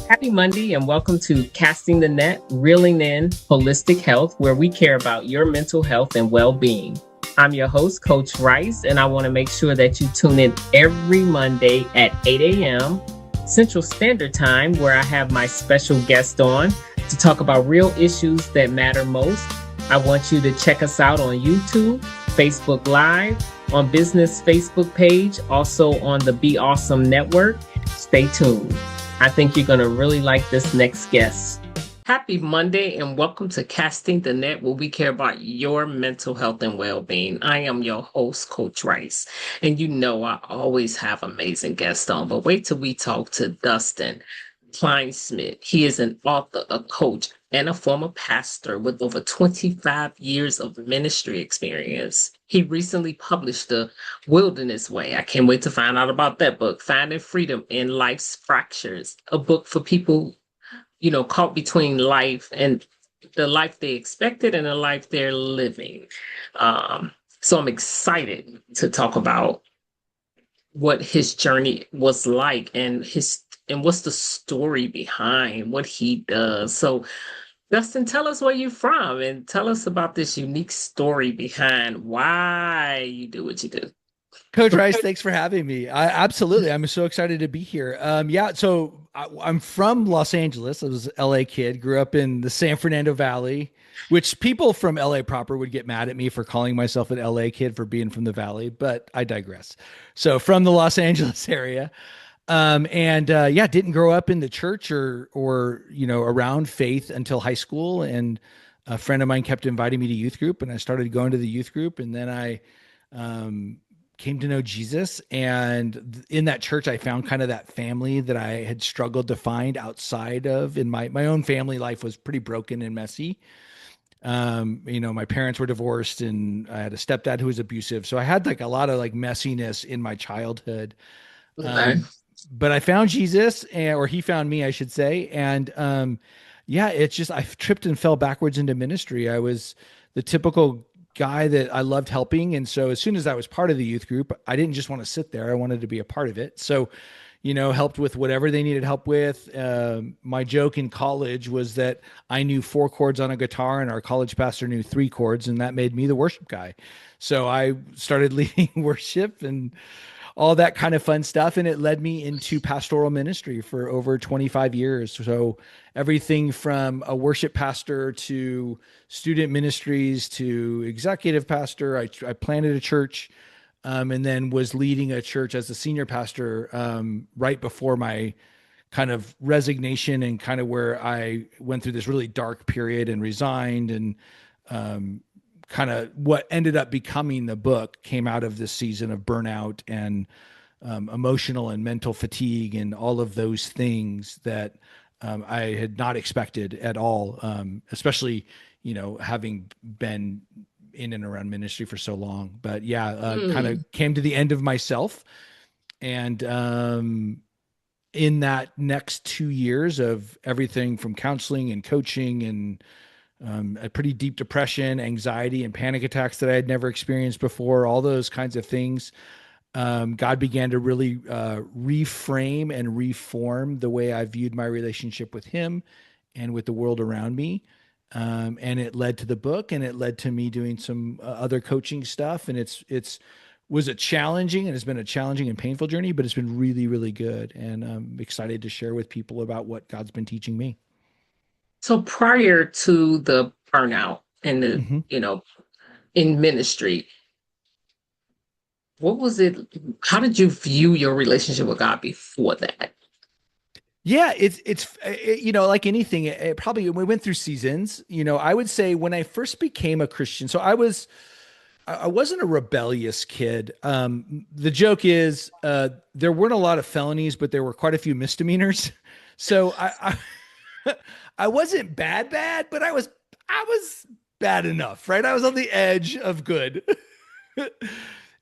Happy Monday and welcome to Casting the Net, Reeling in Holistic Health, where we care about your mental health and well-being. I'm your host, Coach Rice, and I want to make sure that you tune in every Monday at 8 a.m. Central Standard Time, where I have my special guest on to talk about real issues that matter most. I want you to check us out on YouTube, Facebook Live, on Business Facebook page, also on the Be Awesome Network. Stay tuned. I think you're going to really like this next guest. Happy Monday and welcome to Casting the Net, where we care about your mental health and well-being. I am your host, Coach Rice, and you know I always have amazing guests on, but wait till we talk to Dustin Kleinschmidt. He is an author, a coach, and a former pastor with over 25 years of ministry experience. He recently published The Wilderness Way. I can't wait to find out about that book, Finding Freedom in Life's Fractures, a book for people, caught between life and the life they expected and the life they're living. So I'm excited to talk about what his journey was like and what's the story behind what he does. So Dustin, tell us where you're from and tell us about this unique story behind why you do what you do. Coach Rice, thanks for having me. Absolutely. I'm so excited to be here. I'm from Los Angeles. I was an LA kid, grew up in the San Fernando Valley, which people from LA proper would get mad at me for calling myself an LA kid for being from the Valley, but I digress. So from the Los Angeles area. Didn't grow up in the church or around faith until high school. And a friend of mine kept inviting me to youth group, and I started going to the youth group. And then I came to know Jesus. And in that church, I found kind of that family that I had struggled to find outside of. In my own family life was pretty broken and messy. My parents were divorced, and I had a stepdad who was abusive. So I had like a lot of like messiness in my childhood. Okay. But I found Jesus, or he found me, I should say. And it's just, I tripped and fell backwards into ministry. I was the typical guy that I loved helping. And so as soon as I was part of the youth group, I didn't just want to sit there. I wanted to be a part of it. So, helped with whatever they needed help with. My joke in college was that I knew 4 chords on a guitar and our college pastor knew 3 chords, and that made me the worship guy. So I started leading worship and all that kind of fun stuff. And it led me into pastoral ministry for over 25 years. So everything from a worship pastor to student ministries to executive pastor. I planted a church and then was leading a church as a senior pastor right before my kind of resignation, and kind of where I went through this really dark period and resigned, and kind of what ended up becoming the book came out of this season of burnout and emotional and mental fatigue and all of those things that I had not expected at all, especially, having been in and around ministry for so long. But kind of came to the end of myself. And in that next 2 years of everything from counseling and coaching and a pretty deep depression, anxiety, and panic attacks that I had never experienced before, all those kinds of things. God began to really reframe and reform the way I viewed my relationship with him and with the world around me. And it led to the book, and it led to me doing some other coaching stuff. And it's been a challenging and painful journey, but it's been really, really good. And I'm excited to share with people about what God's been teaching me. So prior to the burnout and in ministry, what was it? How did you view your relationship with God before that? Yeah, it's like anything, it probably, we went through seasons. I would say when I first became a Christian, so I wasn't a rebellious kid. The joke is there weren't a lot of felonies, but there were quite a few misdemeanors. So I wasn't bad, but I was bad enough, right? I was on the edge of good.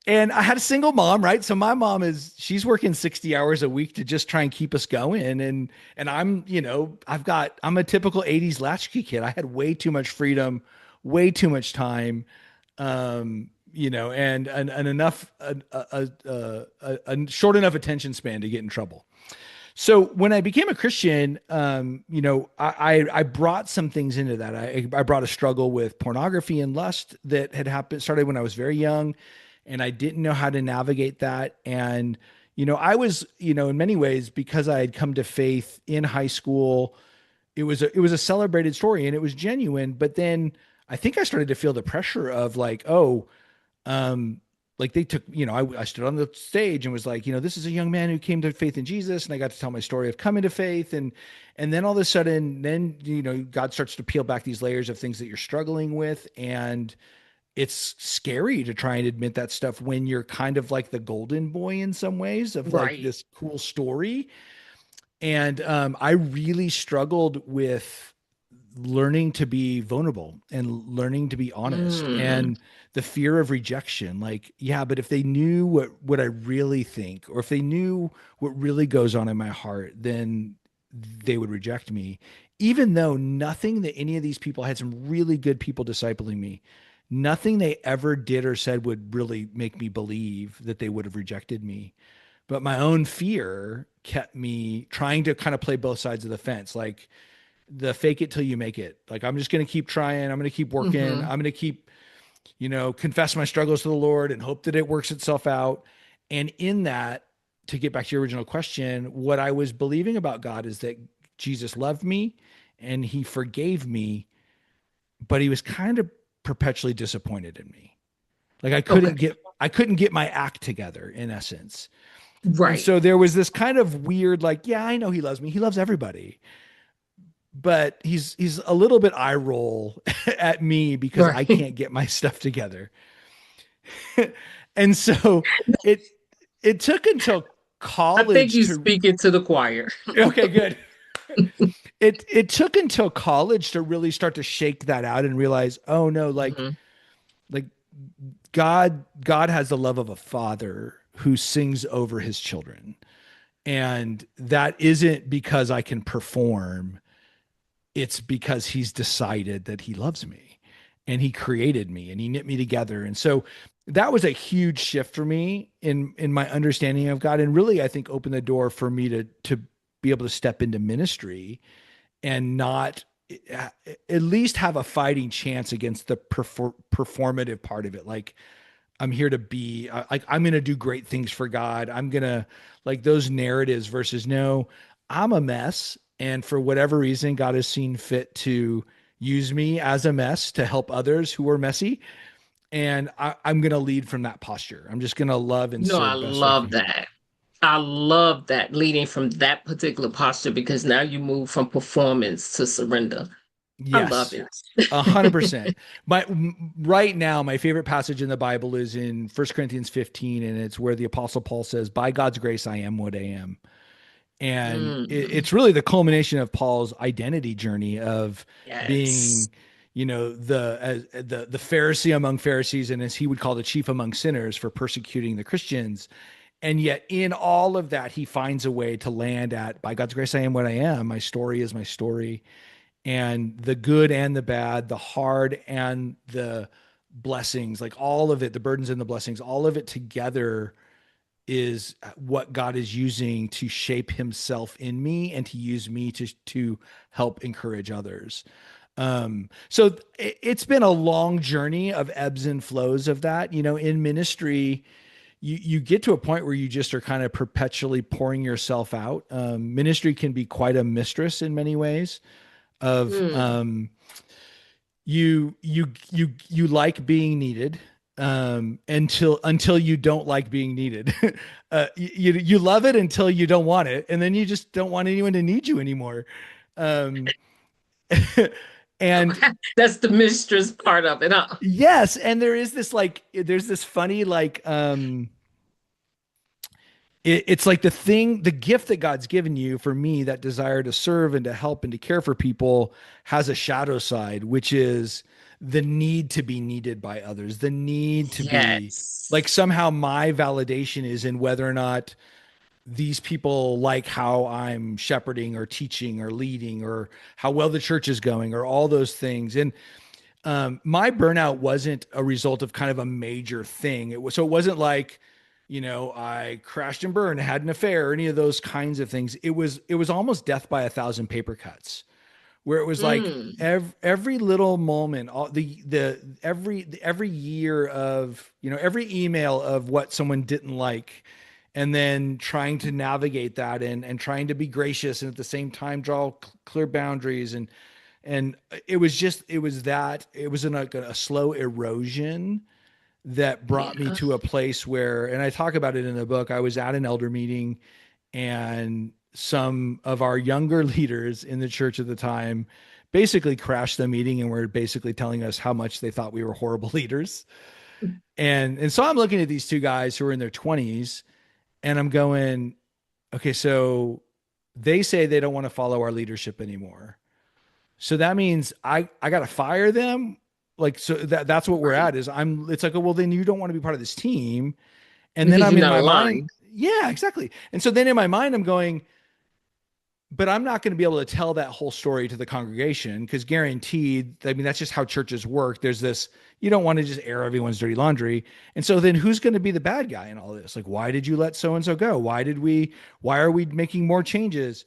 And I had a single mom, right? So my mom she's working 60 hours a week to just try and keep us going. And I'm, I'm a typical 80s latchkey kid. I had way too much freedom, way too much time, and enough, a short enough attention span to get in trouble. So when I became a Christian, I brought some things into that. I brought a struggle with pornography and lust that had started when I was very young, and I didn't know how to navigate that. And I was, in many ways, because I had come to faith in high school, it was a celebrated story and it was genuine. But then I think I started to feel the pressure of like, oh, um, like they took, I stood on the stage and was like, this is a young man who came to faith in Jesus, and I got to tell my story of coming to faith, and then all of a sudden, then God starts to peel back these layers of things that you're struggling with, and it's scary to try and admit that stuff when you're kind of like the golden boy in some ways of like Right. this cool story. And I really struggled with learning to be vulnerable and learning to be honest, Mm. and the fear of rejection. Like, yeah, but if they knew what I really think, or if they knew what really goes on in my heart, then they would reject me. Even though nothing that any of these people, had some really good people discipling me, nothing they ever did or said would really make me believe that they would have rejected me. But my own fear kept me trying to kind of play both sides of the fence. Like, the fake it till you make it. Like, I'm just going to keep trying. I'm going to keep working. Hmm. I'm going to keep, confess my struggles to the Lord and hope that it works itself out. And in that, to get back to your original question, what I was believing about God is that Jesus loved me and he forgave me, but he was kind of perpetually disappointed in me. Like, Okay. I couldn't get my act together in essence. And Right. so there was this kind of weird, like, yeah, I know he loves me. He loves everybody, but he's a little bit eye roll at me because I Right. can't get my stuff together. And so it it took until I think college you to speaking to the choir. okay, good. It took until college to really start to shake that out and realize, oh no, Hmm. like God has the love of a father who sings over his children. And that isn't because I can perform. It's because he's decided that he loves me and he created me and he knit me together. And so that was a huge shift for me in my understanding of God, and really I think opened the door for me to be able to step into ministry and not at least have a fighting chance against the performative part of it. Like, I'm here to be like, I'm going to do great things for God. I'm going to, like, those narratives versus no, I'm a mess. And for whatever reason, God has seen fit to use me as a mess to help others who are messy. And I'm going to lead from that posture. I'm just going to love and I serve best I love can. that. I love that leading from that particular posture because now you move from performance to surrender. I love Yes. it. 100%. Right now, my favorite passage in the Bible is in 1 Corinthians 15, and it's where the Apostle Paul says, "By God's grace, I am what I am." And Mm. it's really the culmination of Paul's identity journey of Yes. being, the Pharisee among Pharisees, and as he would call the chief among sinners for persecuting the Christians. And yet, in all of that, he finds a way to land at, by God's grace, I am what I am. My story is my story, and the good and the bad, the hard and the blessings, like all of it, the burdens and the blessings, all of it together is what God is using to shape himself in me and to use me to help encourage others. So it's been a long journey of ebbs and flows of that. In ministry, you get to a point where you just are kind of perpetually pouring yourself out. Ministry can be quite a mistress in many ways of Mm. you like being needed, until you don't like being needed. You love it until you don't want it, and then you just don't want anyone to need you anymore. um and That's the mistress part of it, huh? yes, and there's this funny, like, it's like the gift that God's given you. For me, that desire to serve and to help and to care for people has a shadow side, which is the need to be needed by others, the need to be, like, Yes. somehow my validation is in whether or not these people like how I'm shepherding or teaching or leading, or how well the church is going, or all those things. And my burnout wasn't a result of kind of a major thing. It wasn't like I crashed and burned, had an affair, any of those kinds of things. It was almost death by a thousand paper cuts, where it was like Mm. every little moment, all every year of, every email of what someone didn't like, and then trying to navigate that, and trying to be gracious and at the same time draw clear boundaries. And it was in a slow erosion that brought me Yeah. to a place where, and I talk about it in the book, I was at an elder meeting, and some of our younger leaders in the church at the time basically crashed the meeting and were basically telling us how much they thought we were horrible leaders. And so I'm looking at these two guys who are in their 20s, and I'm going, okay, so they say they don't want to follow our leadership anymore. So that means I got to fire them. Like, so that's what we're Right. at is it's like, oh, well, then you don't want to be part of this team. And then Because I'm you're in not my mind. aligned. Yeah, exactly. And so then in my mind, I'm going, but I'm not going to be able to tell that whole story to the congregation, because guaranteed, I mean, that's just how churches work. There's this, you don't want to just air everyone's dirty laundry. And so then who's going to be the bad guy in all this? Like, why did you let so-and-so go? Why are we making more changes?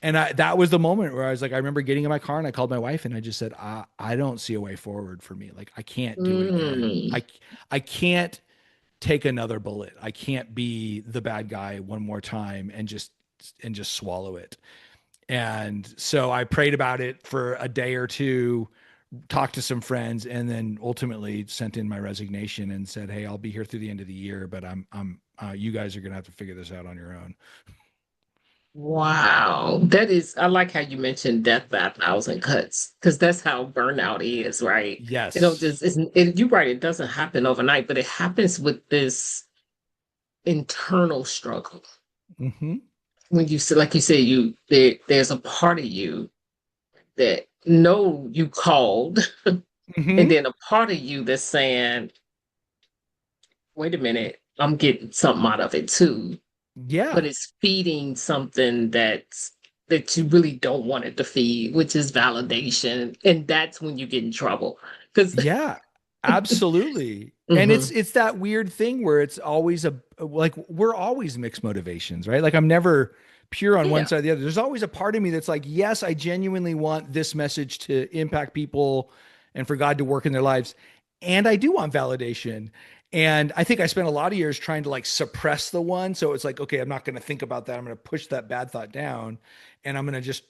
And that was the moment where I was like, I remember getting in my car and I called my wife and I just said, I don't see a way forward for me. Like, I can't do it again. Mm. I can't take another bullet. I can't be the bad guy one more time and just swallow it. And so I prayed about it for a day or two, talked to some friends, and then ultimately sent in my resignation and said, "Hey, I'll be here through the end of the year, but you guys are going to have to figure this out on your own." Wow. I like how you mentioned death by a thousand cuts, because that's how burnout is, right? Yes. You're right, it doesn't happen overnight, but it happens with this internal struggle. Hmm. When you say, like you said, there's a part of you that know you called, and Hmm. then a part of you that's saying, wait a minute, I'm getting something out of it too. But Yeah. it's feeding something that you really don't want it to feed, which is validation. And that's when you get in trouble. Because Yeah, absolutely. And it's Mhm. it's that weird thing where it's always like we're always mixed motivations, right? Like I'm never pure on one Yeah, side or the other. There's always a part of me that's like, yes, I genuinely want this message to impact people and for God to work in their lives. And I do want validation. And I think I spent a lot of years trying to like suppress the one. So it's like, okay, I'm not going to think about that. I'm going to push that bad thought down, and I'm going to just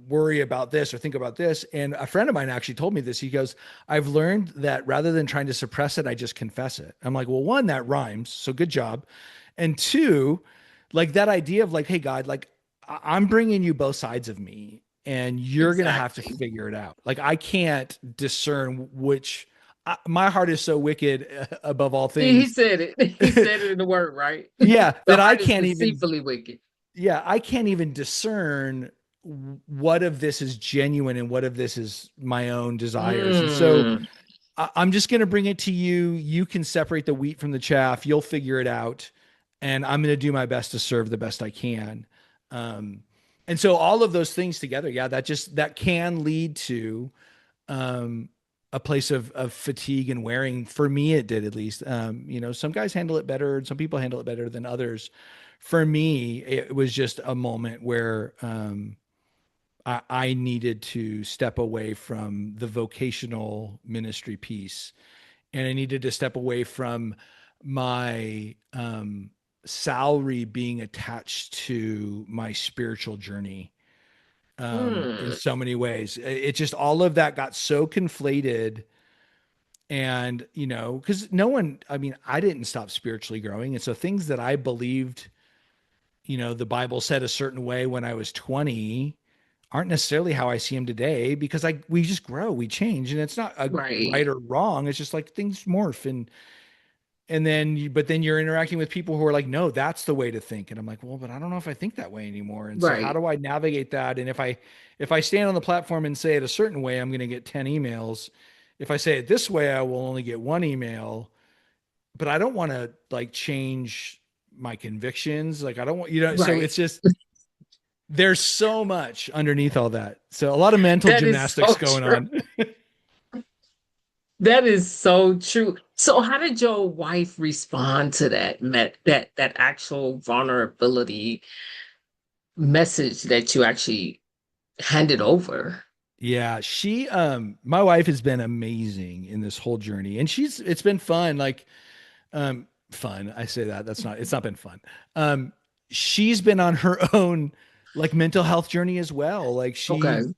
worry about this or think about this. And a friend of mine actually told me this. He goes, I've learned that rather than trying to suppress it, I just confess it. I'm like, well, one, that rhymes. So good job. And two, like that idea of like, hey, God, like I'm bringing you both sides of me and you're going to have to exactly. figure it out. Like I can't discern which, my heart is so wicked above all He things. said it. He said it in the word, right? Yeah. The That I heart is can't even, deceitfully wicked. yeah, I can't even discern what of this is genuine and what of this is my own desires. And so Mm, I'm just going to bring it to you. You can separate the wheat from the chaff. You'll figure it out. And I'm going to do my best to serve the best I can. Um, and so all of those things together, yeah, that can lead to um, a place of fatigue and wearing. For me, it did at least. Some guys handle it better. Some people handle it better than others. For me, it was just a moment where I needed to step away from the vocational ministry piece, and I needed to step away from my salary being attached to my spiritual journey in mm, so many ways. It just all of that got so conflated. And, because no one, I mean, I didn't stop spiritually growing. And so things that I believed, the Bible said a certain way when I was 20 aren't necessarily how I see them today, because we just grow, we change, and it's not a right, right or wrong. It's just like things morph. And then but then you're interacting with people who are like, no, that's the way to think. And I'm like, well, but I don't know if I think that way anymore. And so how right, do I navigate that? And if I stand on the platform and say it a certain way, I'm going to get 10 emails. If I say it this way, I will only get one email. But I don't want to like change my convictions. Like I don't want, so right. it's just there's so much underneath all that. So a lot of mental That is gymnastics so going true. on. That is so true. So how did your wife respond to that actual vulnerability message that you actually handed over? Yeah, my wife has been amazing in this whole journey, and it's been fun. Fun. I say that. It's not been fun. Um, she's been on her own, like, mental health journey as well. Like, Okay. she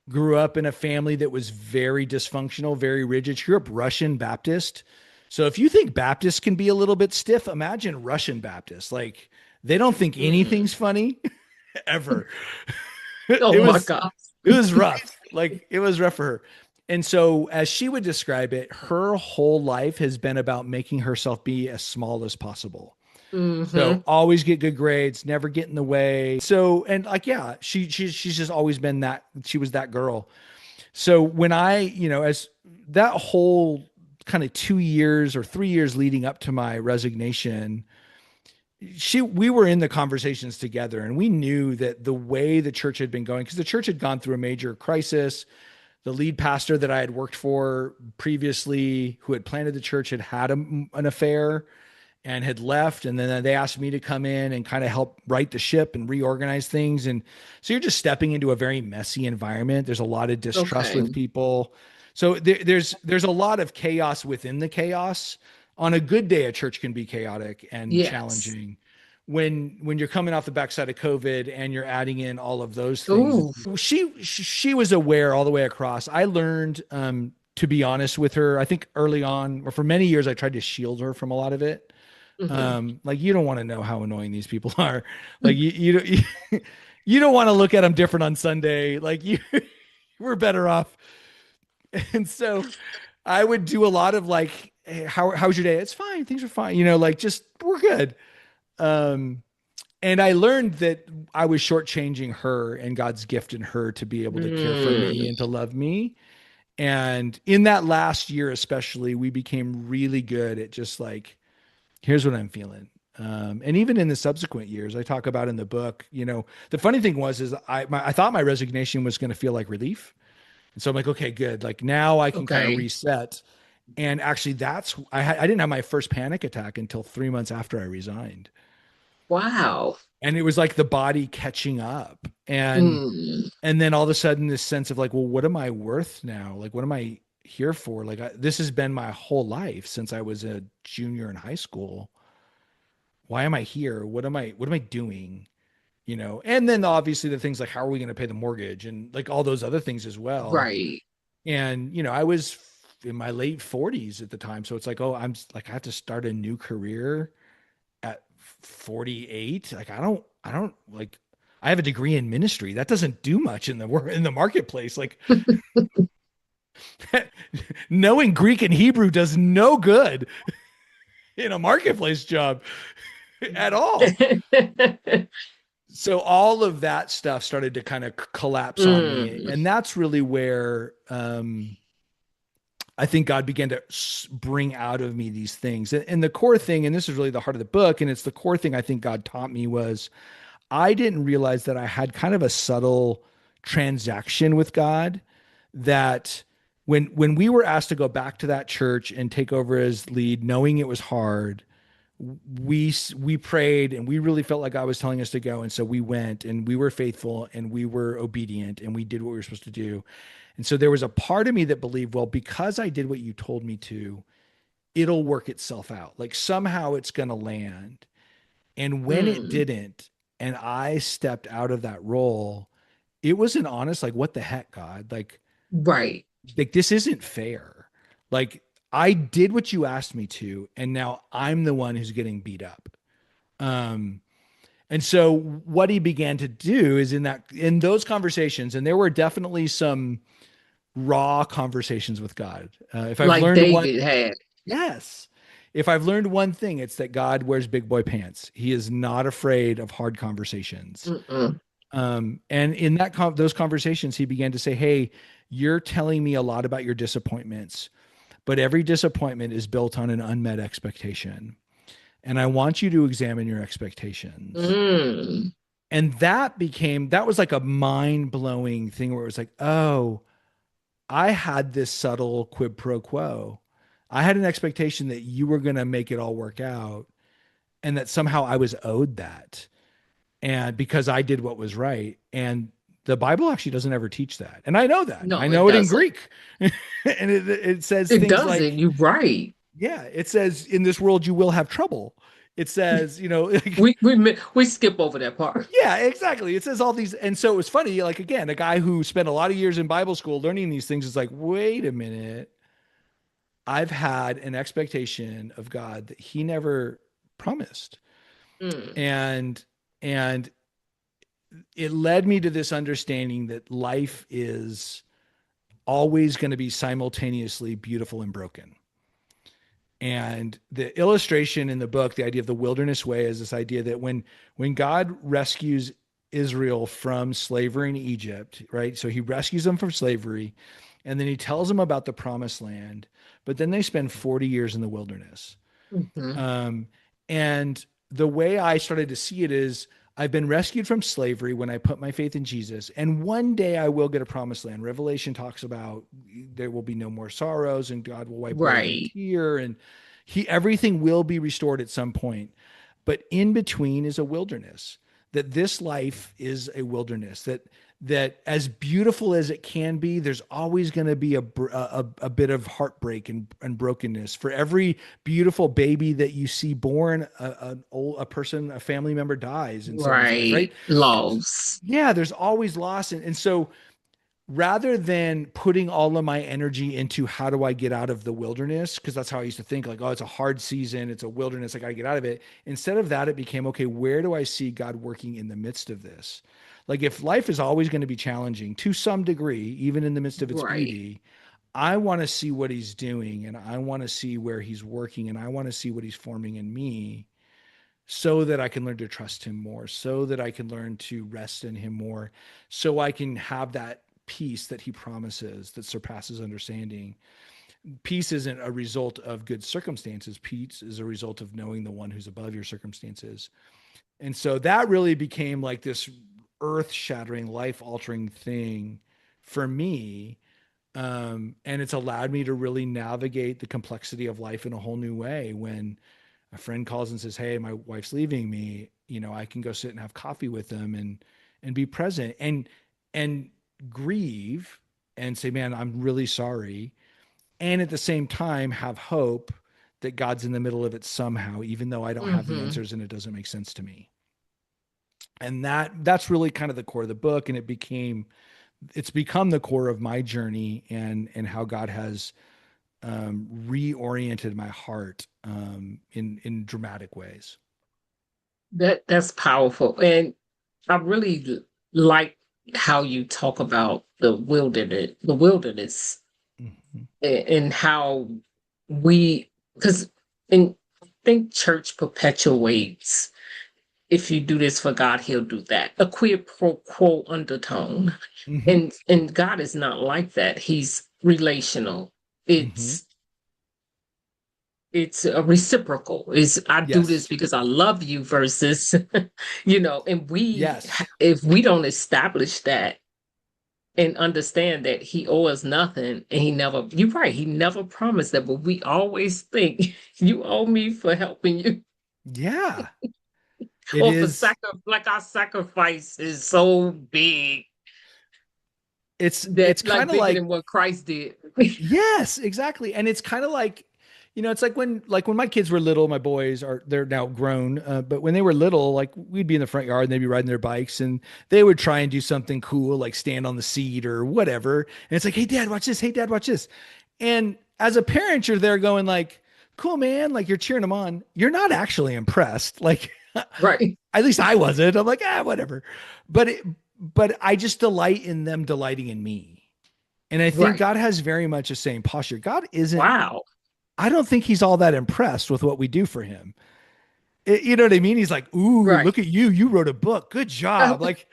grew up in a family that was very dysfunctional, very rigid. She grew up Russian Baptist. So if you think Baptists can be a little bit stiff, imagine Russian Baptists. Like, they don't think Mm. anything's funny ever. Oh It my was God. it was rough. Like, it was rough for her. And so, as she would describe it, her whole life has been about making herself be as small as possible. So Hmm. always get good grades, never get in the way. So, and like, yeah, she's just always been that. She was that girl. So when as that whole kind of 2 years or 3 years leading up to my resignation, we were in the conversations together, and we knew that the way the church had been going, because the church had gone through a major crisis. The lead pastor that I had worked for previously, who had planted the church, had an affair and had left. And then they asked me to come in and kind of help right the ship and reorganize things. And so you're just stepping into a very messy environment. There's a lot of distrust Okay. with people. So there's a lot of chaos within the chaos. On a good day, a church can be chaotic and Yes. challenging. When you're coming off the backside of COVID and you're adding in all of those things, Ooh. she was aware all the way across. I learned, to be honest with her. I think early on, or for many years, I tried to shield her from a lot of it. Hmm. Like, you don't want to know how annoying these people are. Like, you don't want to look at them different on Sunday. Like, we're better off. And so I would do a lot of like, hey, how's your day? It's fine. Things are fine. Like, just, we're good. Um, and I learned that I was shortchanging her and God's gift in her to be able to care for me Mm. and to love me. And in that last year, especially, we became really good at just like, here's what I'm feeling. And even in the subsequent years, I talk about in the book, the funny thing is I thought my resignation was going to feel like relief. And so I'm like, okay, good. Like, now I can kind of Okay. reset. And actually I didn't have my first panic attack until 3 months after I resigned. Wow. And it was like the body catching up. Mm. And then all of a sudden this sense of like, well, what am I worth now? Like, what am I here for? Like, this has been my whole life since I was a junior in high school. Why am I here? What am I doing? And then obviously the things like, how are we going to pay the mortgage and like all those other things as well. Right. And I was in my late 40s at the time, so it's like, oh, I'm like, I have to start a new career at 48. Like, I don't like, I have a degree in ministry. That doesn't do much in the marketplace. Like, knowing Greek and Hebrew does no good in a marketplace job at all. So all of that stuff started to kind of collapse on me, Mm. and that's really where, I think God began to bring out of me these things. And the core thing, and this is really the heart of the book, and it's the core thing I think God taught me, was I didn't realize that I had kind of a subtle transaction with God, that when we were asked to go back to that church and take over as lead, knowing it was hard, we prayed, and we really felt like God was telling us to go, and so we went, and we were faithful, and we were obedient, and we did what we were supposed to do. And so there was a part of me that believed, well, because I did what you told me to, it'll work itself out. Like, somehow it's going to land. And when it Mm. didn't, and I stepped out of that role, it was an honest, like, what the heck, God? Right. Like, this isn't fair. Like, I did what you asked me to, and now I'm the one who's getting beat up. Um, and so what he began to do is, in those conversations, and there were definitely some raw conversations with God. If I've Like learned one, David had. yes, if I've learned one thing, it's that God wears big boy pants. He is not afraid of hard conversations. Mm-mm. And in those conversations, he began to say, "Hey, you're telling me a lot about your disappointments, but every disappointment is built on an unmet expectation. And I want you to examine your expectations." Mm. And that was like a mind blowing thing, where it was like, oh, I had this subtle quid pro quo. I had an expectation that you were going to make it all work out and that somehow I was owed that. And because I did what was right. And the Bible actually doesn't ever teach that. And I know that. I No, it know it in doesn't. Greek. And it says It things doesn't. like, You're right. yeah, it says in this world you will have trouble. It says, We skip over that part. yeah, exactly. It says all these. And so it was funny. Like, again, a guy who spent a lot of years in Bible school learning these things is like, wait a minute. I've had an expectation of God that he never promised. Mm, And, and it led me to this understanding that life is always going to be simultaneously beautiful and broken. And the illustration in the book, the idea of the wilderness way, is this idea that when God rescues Israel from slavery in Egypt, right? So he rescues them from slavery, and then he tells them about the promised land, but then they spend 40 years in the wilderness. mhm. Um, and the way I started to see it is I've been rescued from slavery when I put my faith in Jesus. And one day I will get a promised land. Revelation talks about there will be no more sorrows and God will wipe away every Right. tear and everything will be restored at some point. But in between is a wilderness, that this life is a wilderness, that as beautiful as it can be, there's always going to be a bit of heartbreak and brokenness. For every beautiful baby that you see born, a person, a family member dies in someone's life, right? Right. Laws. Yeah, there's always loss. And so rather than putting all of my energy into how do I get out of the wilderness, because that's how I used to think, like, oh, it's a hard season, it's a wilderness, I got to get out of it. Instead of that, it became, okay, where do I see God working in the midst of this? Like, if life is always going to be challenging to some degree, even in the midst of its Right. beauty, I want to see what he's doing and I want to see where he's working and I want to see what he's forming in me so that I can learn to trust him more, so that I can learn to rest in him more, so I can have that peace that he promises that surpasses understanding. Peace isn't a result of good circumstances. Peace is a result of knowing the one who's above your circumstances. And so that really became like this earth shattering, life altering thing for me. And it's allowed me to really navigate the complexity of life in a whole new way. When a friend calls and says, "Hey, my wife's leaving me," I can go sit and have coffee with them and be present and grieve and say, "Man, I'm really sorry." And at the same time have hope that God's in the middle of it somehow, even though I don't have the Hmm. answers and it doesn't make sense to me. And that's really kind of the core of the book. And it's become the core of my journey and how God has reoriented my heart in dramatic ways. That's powerful. And I really like how you talk about the wilderness Mhm. and how we, because I think church perpetuates, if you do this for God, he'll do that. A quid pro quo undertone. Mhm. And God is not like that. He's relational. Mhm. It's a reciprocal. Is I do this Yes. because I love you versus, and Yes. if we don't establish that and understand that he owes us nothing and you're right, he never promised that, but we always think you owe me for helping you Yeah. It or for is. like our sacrifice is so big that It's like kind of bigger like, than what Christ did. yes, exactly. And it's kind of like, it's like when my kids were little, my boys they're now grown, but when they were little, like we'd be in the front yard and they'd be riding their bikes and they would try and do something cool, like stand on the seat or whatever. And it's like, "Hey dad, watch this. Hey dad, watch this." And as a parent, you're there going like, "Cool, man." Like, you're cheering them on. You're not actually impressed. Like, Right, at least I wasn't. I'm like, whatever. But I just delight in them delighting in me. And I think right. God has very much the same posture. God isn't, Wow. I don't think he's all that impressed with what we do for him. You know what I mean? He's like, "Ooh, Right. look at you. You wrote a book. Good job." Like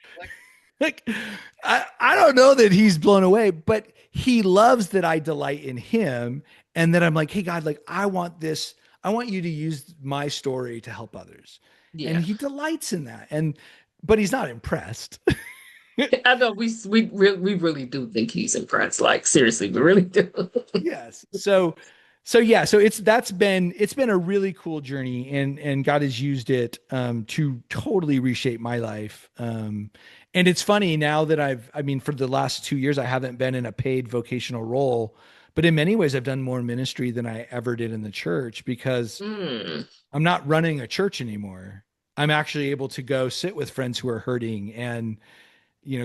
I don't know that he's blown away, but he loves that I delight in him and that I'm like, "Hey God, like I want this. I want you to use my story to help others." And Yeah. he delights in that. But he's not impressed. I know we really do think he's impressed. Like seriously, we really do. Yes. So yeah, so it's been a really cool journey, and God has used it to totally reshape my life. And it's funny now that I mean, for the last 2 years, I haven't been in a paid vocational role, but in many ways, I've done more ministry than I ever did in the church because Mm, I'm not running a church anymore. I'm actually able to go sit with friends who are hurting and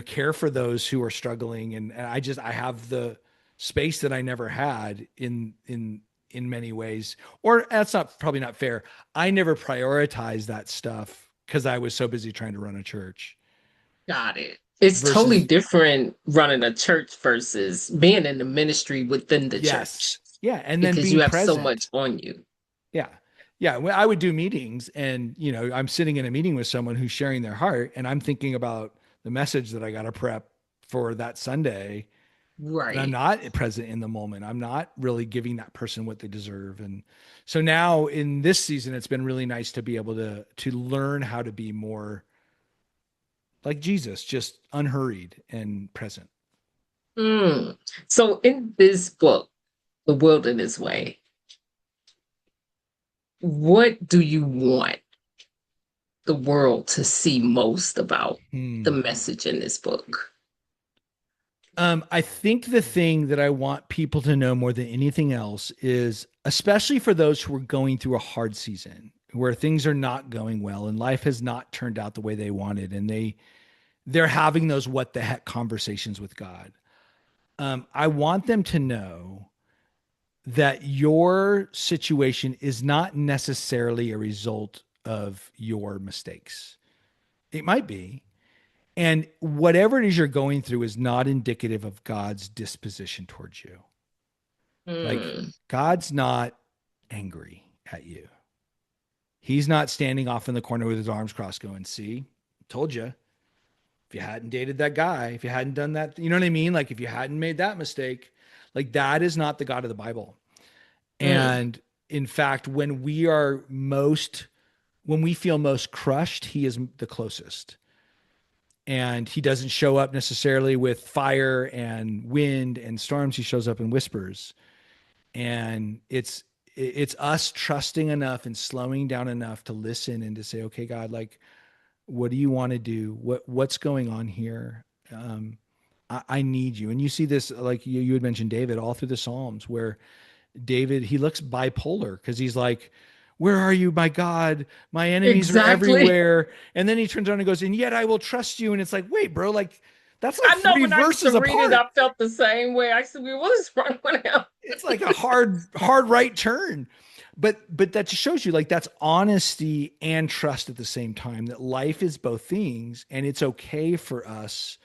care for those who are struggling, and I have the space that I never had in many ways. Or that's not probably not fair. I never prioritized that stuff because I was so busy trying to run a church got it. It's totally versus different running a church versus being in the ministry within the yes. church Yeah, and then because you being have so much present. on you. Yeah. Yeah, when I would do meetings and I'm sitting in a meeting with someone who's sharing their heart and I'm thinking about the message that I got to prep for that Sunday. And I'm Right. not present in the moment. I'm not really giving that person what they deserve. And so now in this season, it's been really nice to be able to learn how to be more like Jesus, just unhurried and present. Mm. So in this book, The Wilderness Way, what do you want the world to see most about the Hmm. message in this book? I think the thing that I want people to know more than anything else is, especially for those who are going through a hard season where things are not going well and life has not turned out the way they wanted, and they're having those what the heck conversations with God. I want them to know that your situation is not necessarily a result of your mistakes. It might be. And whatever it is you're going through is not indicative of God's disposition towards you. Like, Mm. God's not angry at you. He's not standing off in the corner with his arms crossed going, see, told you. If you hadn't dated that guy, if you hadn't done that, you know what I mean? Like, if you hadn't made that mistake, like, that is not the God of the Bible. Mm. And in fact, when we feel most crushed, he is the closest. And he doesn't show up necessarily with fire and wind and storms. He shows up in whispers. And it's us trusting enough and slowing down enough to listen and to say, okay, God, like, what do you want to do? What's going on here? I need you. And you see this, like you had mentioned David, all through the Psalms, where David, he looks bipolar because he's like, where are you, my God? My enemies are Exactly. everywhere. And then he turns around and goes, and yet I will trust you. And it's like, wait, bro, like that's like I know three when I used to verses read it, apart. I felt the same way. I said, what is wrong with him? It's like a hard right turn. But that just shows you like that's honesty and trust at the same time, that life is both things, and it's okay for us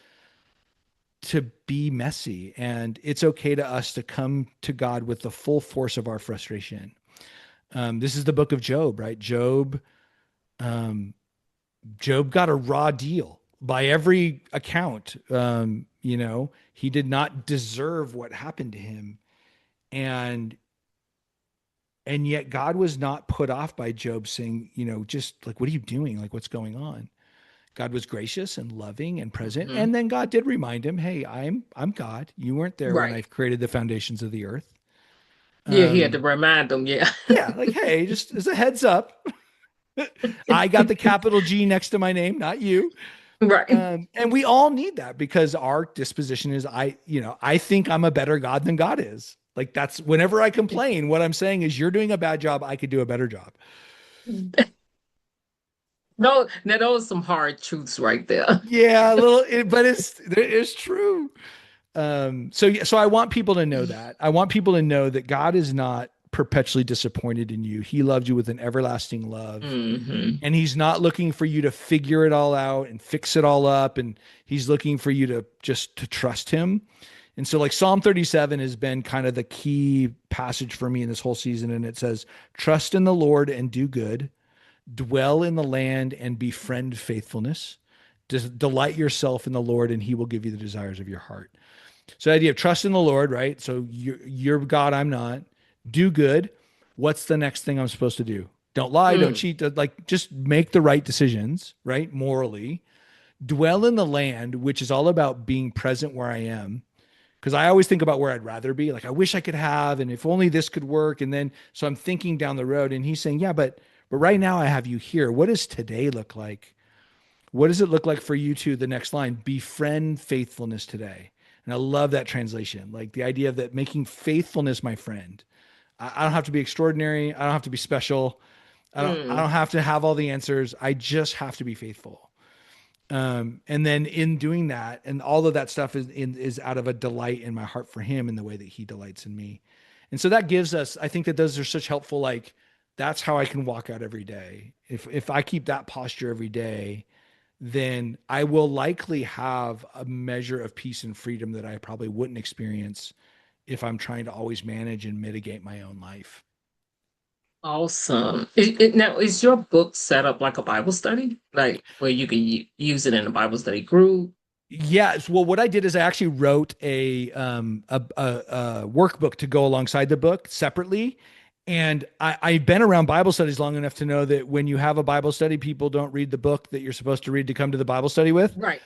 to be messy, and it's okay to us to come to God with the full force of our frustration. This is the book of Job, right? Um, Job got a raw deal by every account. He did not deserve what happened to him, and yet God was not put off by Job saying, just like, what are you doing? Like, what's going on? God was gracious and loving and present. Hmm. And then God did remind him, hey, I'm God. You weren't there when I Right. created the foundations of the earth. Yeah, he had to Um, remind them. Yeah. yeah, like, hey, just as a heads up, I got the capital G next to my name, not you. Right. And we all need that because our disposition is I think I'm a better God than God is. Like, that's whenever I complain, what I'm saying is you're doing a bad job. I could do a better job. No, now those are some hard truths right there. Yeah, a little, but it's true. So I want people to know that. I want people to know that God is not perpetually disappointed in you. He loves you with an everlasting love. Hmm. And he's not looking for you to figure it all out and fix it all up. And he's looking for you to just to trust him. And so like Psalm 37 has been kind of the key passage for me in this whole season. And it says, trust in the Lord and do good, dwell in the land and befriend faithfulness. Just delight yourself in the Lord and he will give you the desires of your heart. So the idea of trust in the Lord, right? So you're God, I'm not. Do good. What's the next thing I'm supposed to do? Don't lie, don't Mm. cheat, like just make the right decisions, right? Morally. dwell in the land, which is all about being present where I am. Because I always think about where I'd rather be. Like, I wish I could have, and if only this could work. And then, so I'm thinking down the road, and he's saying, yeah, but right now I have you here. What does today look like? What does it look like for you to the next line? Befriend faithfulness today. And I love that translation. Like the idea of that making faithfulness my friend. I don't have to be extraordinary. I don't have to be special. I Mm. don't have to have all the answers. I just have to be faithful. And then in doing that, and all of that stuff is out of a delight in my heart for him in the way that he delights in me. And so that gives us, I think that those are such helpful, like that's how I can walk out every day. If I keep that posture every day, then I will likely have a measure of peace and freedom that I probably wouldn't experience if I'm trying to always manage and mitigate my own life. Awesome. Now, is your book set up like a Bible study, like where you can use it in a Bible study group? Yes. Well, what I did is I actually wrote a workbook to go alongside the book separately. And I've been around Bible studies long enough to know that when you have a Bible study, people don't read the book that you're supposed to read to come to the Bible study with. Right.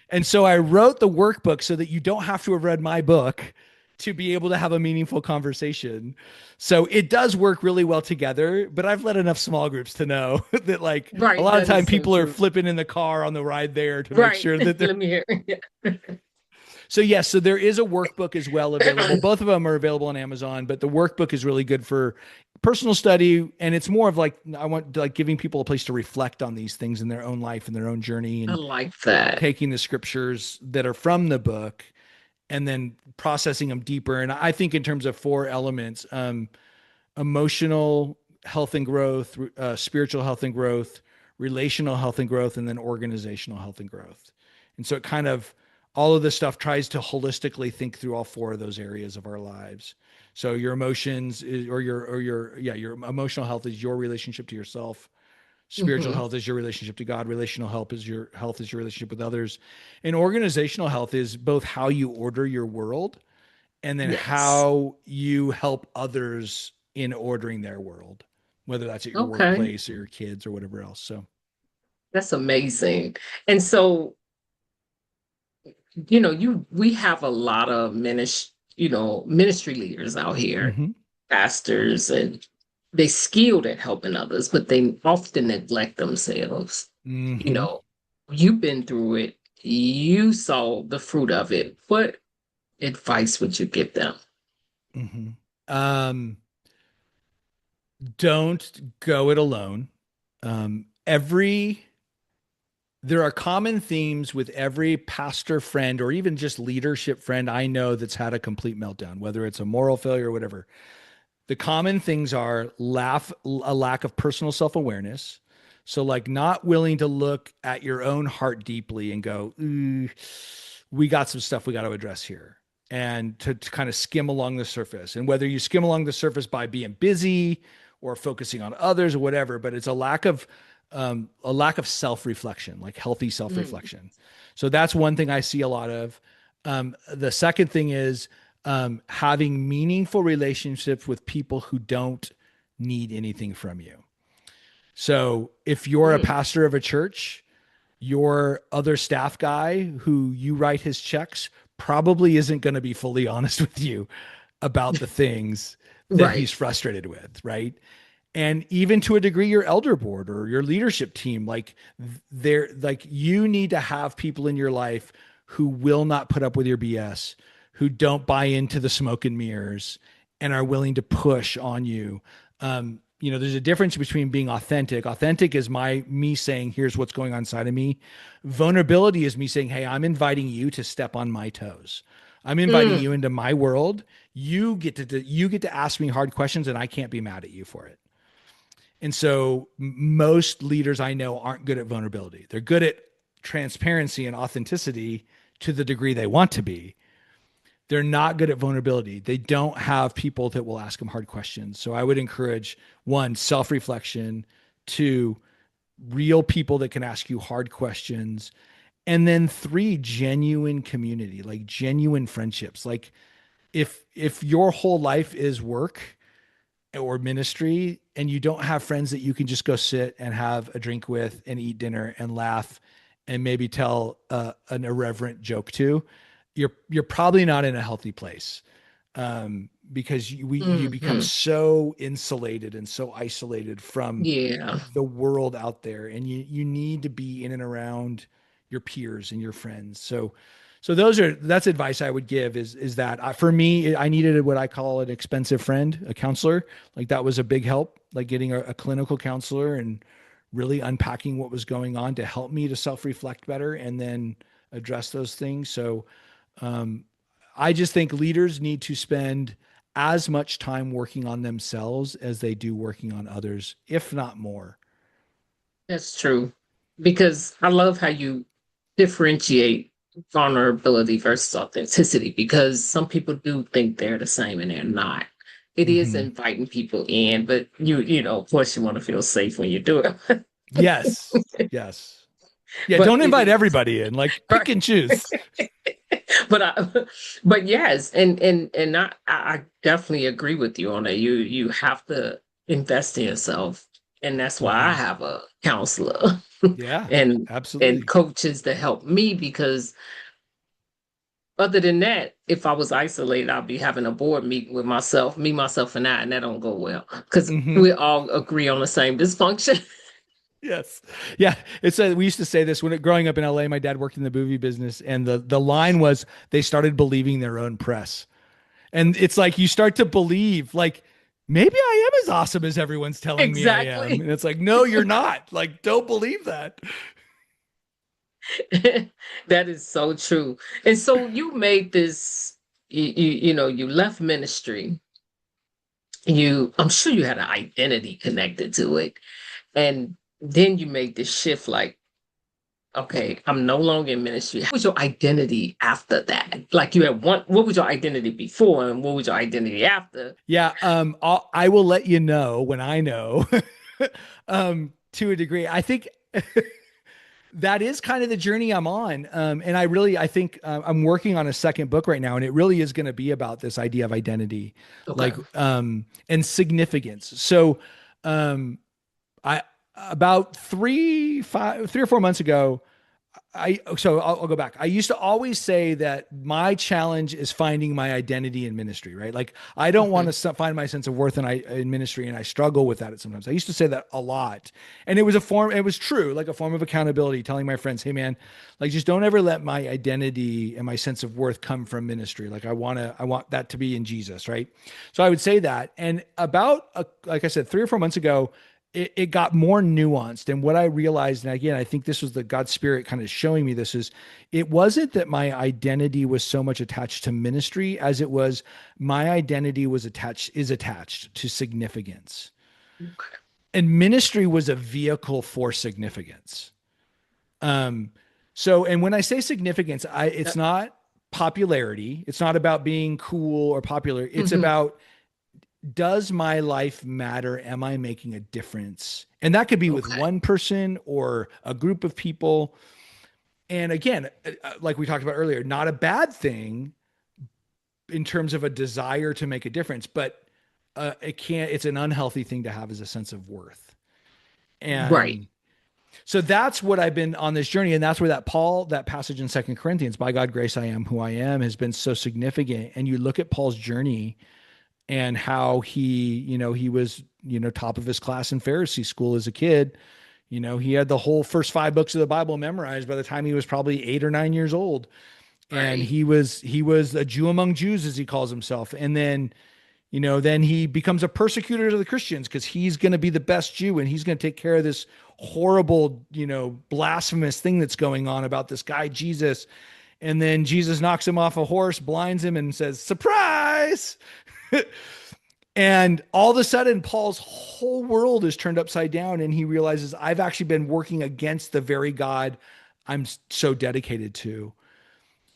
And so I wrote the workbook so that you don't have to have read my book to be able to have a meaningful conversation. So it does work really well together, but I've led enough small groups to know that like a Right. lot of That time is so people are true. flipping in the car on the ride there to make Right. sure that they're Let me hear. Yeah. so yes, so there is a workbook as well available. Both of them are available on Amazon, but the workbook is really good for personal study, and it's more of like I want like giving people a place to reflect on these things in their own life and their own journey, I and like that. taking the scriptures that are from the book and then processing them deeper. And I think in terms of four elements, emotional health and growth, spiritual health and growth, relational health and growth, and then organizational health and growth. And so it kind of all of this stuff tries to holistically think through all four of those areas of our lives. So your emotions your emotional health is your relationship to yourself. Spiritual Hmm. health is your relationship to God. Relational health is your relationship with others. And organizational health is both how you order your world and then Yes. how you help others in ordering their world, whether that's at your Okay. workplace or your kids or whatever else. So, That's amazing. And so, we have a lot of ministry leaders out here, mhm. pastors, and they skilled at helping others, but they often neglect themselves. You Mhm. know, you've been through it. You saw the fruit of it. What advice would you give them? Mhm. Um, don't go it alone. Every There are common themes with every pastor friend or even just leadership friend I know that's had a complete meltdown, whether it's a moral failure or whatever. The common things are a lack of personal self-awareness. So like not willing to look at your own heart deeply and go, "Ooh, we got some stuff we got to address here." And to kind of skim along the surface. And whether you skim along the surface by being busy or focusing on others or whatever, but it's a lack of self-reflection, like healthy Mm. self-reflection. So that's one thing I see a lot of. The second thing is having meaningful relationships with people who don't need anything from you. So if you're a Mm. pastor of a church, your other staff guy who you write his checks probably isn't going to be fully honest with you about the things that Right. he's frustrated with, right? And even to a degree your elder board or your leadership team, like they're like you need to have people in your life who will not put up with your BS, who don't buy into the smoke and mirrors and are willing to push on you. There's a difference between being authentic. Authentic is me saying here's what's going on inside of me. Vulnerability is me saying, hey, I'm inviting you to step on my toes. I'm inviting Mm. you into my world. You get to ask me hard questions and I can't be mad at you for it. And so most leaders I know aren't good at vulnerability. They're good at transparency and authenticity to the degree they want to be. They're not good at vulnerability. They don't have people that will ask them hard questions. So I would encourage one, self reflection, two, real people that can ask you hard questions, and then three, genuine community, like genuine friendships. Like if your whole life is work or ministry and you don't have friends that you can just go sit and have a drink with and eat dinner and laugh and maybe tell an irreverent joke to, you're probably not in a healthy place. Because you become Hmm. so insulated and so isolated from Yeah, the world out there, and you need to be in and around your peers and your friends. So that's advice I would give, is that for me, I needed what I call an expensive friend, a counselor. Like that was a big help, like getting a clinical counselor and really unpacking what was going on to help me to self-reflect better and then address those things. So um, I just think leaders need to spend as much time working on themselves as they do working on others, if not more. that's true. Because I love how you differentiate vulnerability versus authenticity, because some people do think they're the same and they're not. It is Hmm. inviting people in, but of course, you want to feel safe when you do it. Yes. Yes. Yeah. But Don't it invite is everybody in, like pick right. and choose. but I, but yes, and I definitely agree with you on that. You have to invest in yourself, and that's why I Hmm. have a counselor Yeah, and absolutely. coaches to help me, because other than that, if I was isolated, I'd be having a board meeting with myself, me, myself, and I, and that don't go well because Hmm. we all agree on the same dysfunction. Yes. Yeah. We used to say this growing up in LA, my dad worked in the movie business, and the line was they started believing their own press. And it's like you start to believe, like, maybe I am as awesome as everyone's telling me I am. Exactly. And it's like, no, you're not. Like, don't believe that. That is so true. And so you made this, you left ministry. I'm sure you had an identity connected to it. And then you made this shift like, okay, I'm no longer in ministry. What was your identity after that? Like you had what was your identity before and what was your identity after? Yeah. I will let you know when I know, to a degree. I think that is kind of the journey I'm on. And I think I'm working on a second book right now, and it really is going to be about this idea of identity, Okay. like, and significance. So, um, I, about 3 or 4 months ago, I'll go back. I used to always say that my challenge is finding my identity in ministry, right? Like I don't want Hmm. to find my sense of worth in ministry, and I struggle with that sometimes. I used to say that a lot, and it was true, like a form of accountability, telling my friends, "Hey, man, like just don't ever let my identity and my sense of worth come from ministry. Like I want that to be in Jesus, right?" So I would say that, and like I said, 3 or 4 months ago, it got more nuanced. And what I realized, and again, I think this was the God Spirit kind of showing me this, is it wasn't that my identity was so much attached to ministry as it was my identity is attached to significance. Okay. And ministry was a vehicle for significance. Um, and when I say significance, it's not popularity. It's not about being cool or popular. It's Hmm. about, does my life matter? Am I making a difference? And that could be with Okay. one person or a group of people. And again, like we talked about earlier, not a bad thing in terms of a desire to make a difference, but it's an unhealthy thing to have as a sense of worth. Right. And so that's what I've been on this journey. And that's where that passage in Second Corinthians, by God grace, I am who I am, has been so significant. And you look at Paul's journey and how he was, top of his class in Pharisee school as a kid. He had the whole first 5 books of the Bible memorized by the time he was probably 8 or 9 years old. And Right. he was a Jew among Jews, as he calls himself. And then he becomes a persecutor of the Christians because he's going to be the best Jew and he's going to take care of this horrible, blasphemous thing that's going on about this guy, Jesus. And then Jesus knocks him off a horse, blinds him, and says, "Surprise!" And all of a sudden, Paul's whole world is turned upside down, and he realizes, I've actually been working against the very God I'm so dedicated to.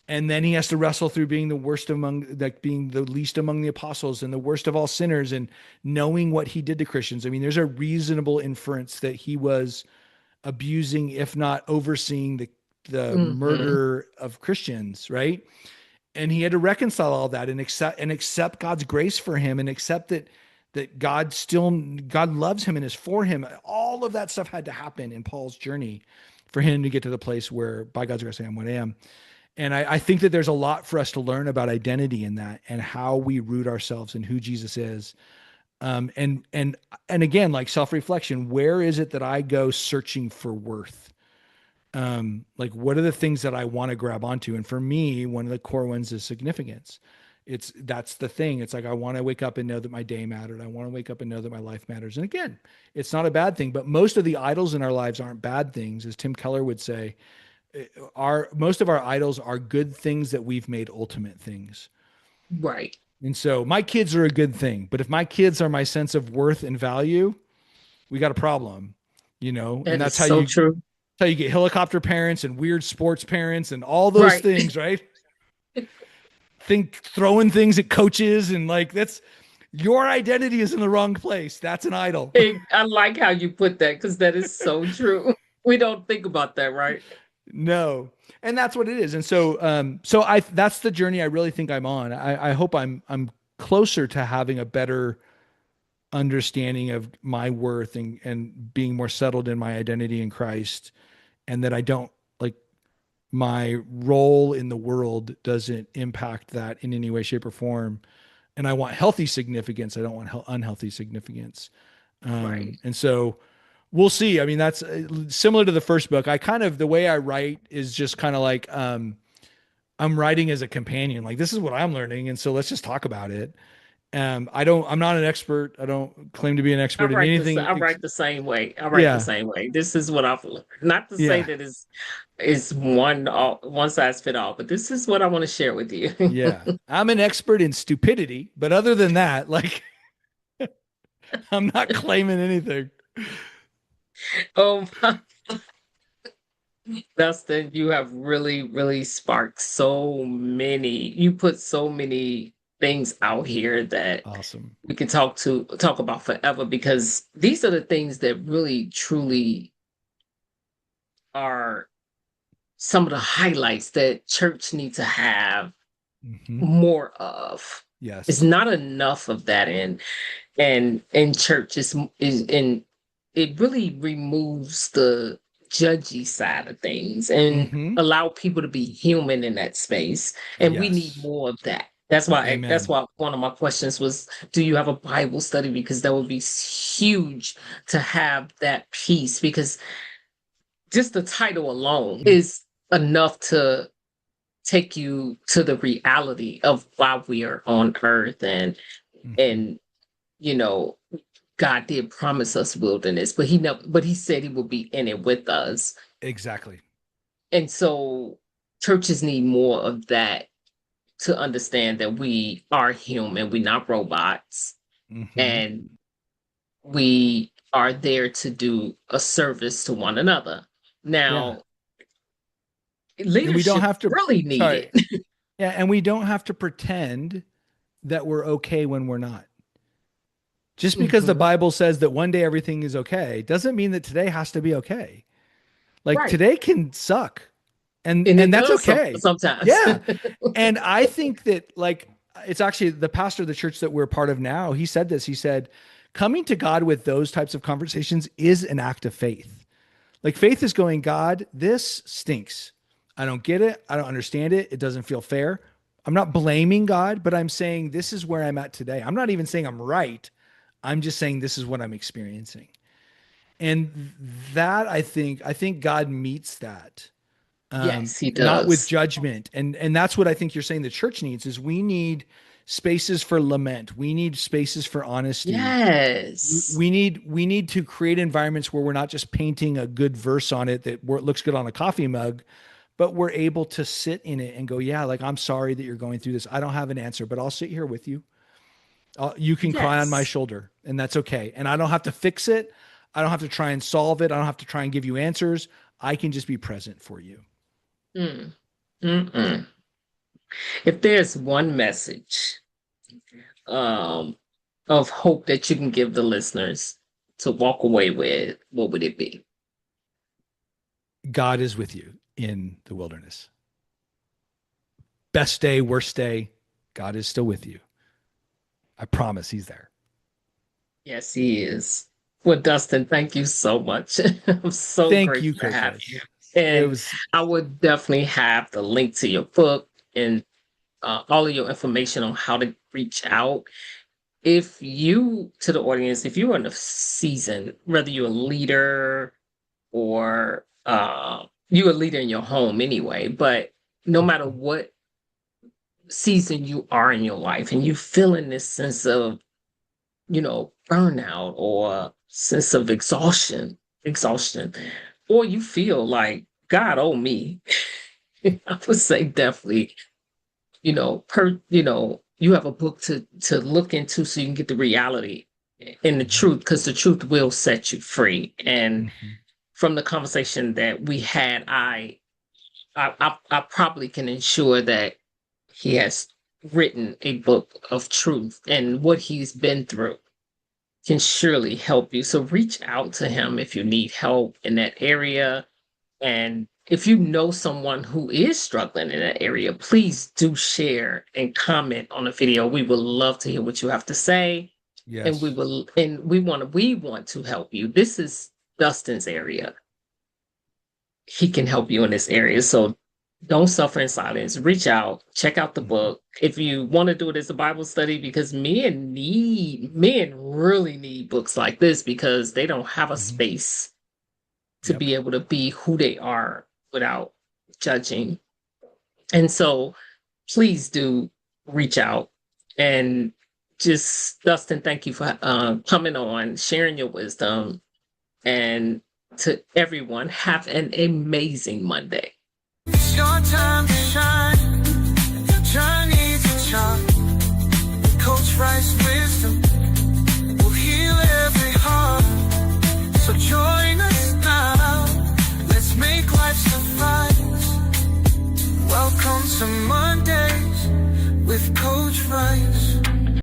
And then he has to wrestle through being the least among the apostles and the worst of all sinners, and knowing what he did to Christians. I mean, there's a reasonable inference that he was abusing, if not overseeing, the Hmm. murder of Christians, right? And he had to reconcile all that and accept God's grace for him, and accept that God loves him and is for him. All of that stuff had to happen in Paul's journey for him to get to the place where by God's grace I am what I am. And I think that there's a lot for us to learn about identity in that and how we root ourselves in who Jesus is. And again, like self-reflection, where is it that I go searching for worth? Like what are the things that I want to grab onto? And for me, one of the core ones is significance. That's the thing. It's like, I want to wake up and know that my day mattered. I want to wake up and know that my life matters. And again, it's not a bad thing, but most of the idols in our lives aren't bad things. As Tim Keller would say, most of our idols are good things that we've made ultimate things. Right. And so my kids are a good thing, but if my kids are my sense of worth and value, we got a problem, and that's so true. How you get helicopter parents and weird sports parents and all those things, right? Throwing things at coaches and like, that's your identity is in the wrong place. That's an idol. I like how you put that, because that is so true. We don't think about that, right? No. And that's what it is. And so, that's the journey I really think I'm on. I hope I'm closer to having a better understanding of my worth and being more settled in my identity in Christ, and that I don't like my role in the world doesn't impact that in any way, shape, or form. And I want healthy significance. I don't want unhealthy significance. Right. And so we'll see. I mean, that's similar to the first book. The way I write is just kind of like, I'm writing as a companion. Like, this is what I'm learning. And so let's just talk about it. I'm not an expert. I don't claim to be an expert in anything. I write the same way. The same way. This is what I've learned. Not to say that is one size fit all, but this is what I want to share with you. Yeah. I'm an expert in stupidity, but other than that, like, I'm not claiming anything. Oh, Dustin, you have really, really sparked you put so many things out here that awesome we can talk about forever, because these are the things that really truly are some of the highlights that church needs to have more of. Yes. It's not enough of that in church is in it really removes the judgy side of things and allow people to be human in that space. And we need more of that. That's why one of my questions was, do you have a Bible study? Because that would be huge to have that piece, because just the title alone is enough to take you to the reality of why we are on earth. And God did promise us wilderness, but he said he will be in it with us. Exactly. And so churches need more of that, to understand that we are human, we're not robots, and we are there to do a service to one another. Now, leadership we don't have to really need it. Yeah, and we don't have to pretend that we're okay when we're not. Just because the Bible says that one day everything is okay doesn't mean that today has to be okay. Like today can suck. And that's okay sometimes. Yeah. And I think that, like, it's actually the pastor of the church that we're part of now. He said this, he said, coming to God with those types of conversations is an act of faith. Like, faith is going, God, this stinks. I don't get it. I don't understand it. It doesn't feel fair. I'm not blaming God, but I'm saying this is where I'm at today. I'm not even saying I'm right. I'm just saying this is what I'm experiencing. And that I think God meets that. Yes, he does. Not with judgment. And that's what I think you're saying the church needs, is we need spaces for lament. We need spaces for honesty. Yes. We need to create environments where we're not just painting a good verse on it that looks good on a coffee mug, but we're able to sit in it and go, yeah, like, I'm sorry that you're going through this. I don't have an answer, but I'll sit here with you. You can cry on my shoulder, and that's okay. And I don't have to fix it. I don't have to try and solve it. I don't have to try and give you answers. I can just be present for you. If there's one message of hope that you can give the listeners to walk away with, what would it be? God is with you in the wilderness. Best day, worst day, God is still with you. I promise he's there. Yes, he is. Well, Dustin, thank you so much. I'm so grateful to have you. It And was, I would definitely have the link to your book and all of your information on how to reach out. If you, to the audience, if you're in a season, whether you're a leader or you're a leader in your home anyway, but no matter what season you are in your life and you feeling this sense of, burnout or sense of exhaustion, or you feel like God, oh me, I would say definitely, you have a book to look into so you can get the reality and the truth, because the truth will set you free. And mhm. from the conversation that we had, I probably can ensure that he has written a book of truth, and what he's been through can surely help you. So reach out to him if you need help in that area. And if you know someone who is struggling in that area, please do share and comment on the video. We would love to hear what you have to say. And Yes. we want to help you. This is Dustin's area. He can help you in this area. So don't suffer in silence. Reach out, check out the Mhm. book. If you want to do it as a Bible study, because men really need books like this, because they don't have a Mhm. space to Yep. be able to be who they are without judging. And so please do reach out. And just, Dustin, thank you for coming on, sharing your wisdom. And to everyone, have an amazing Monday. It's your time to shine. Your journey's a chart. Coach Rice wisdom.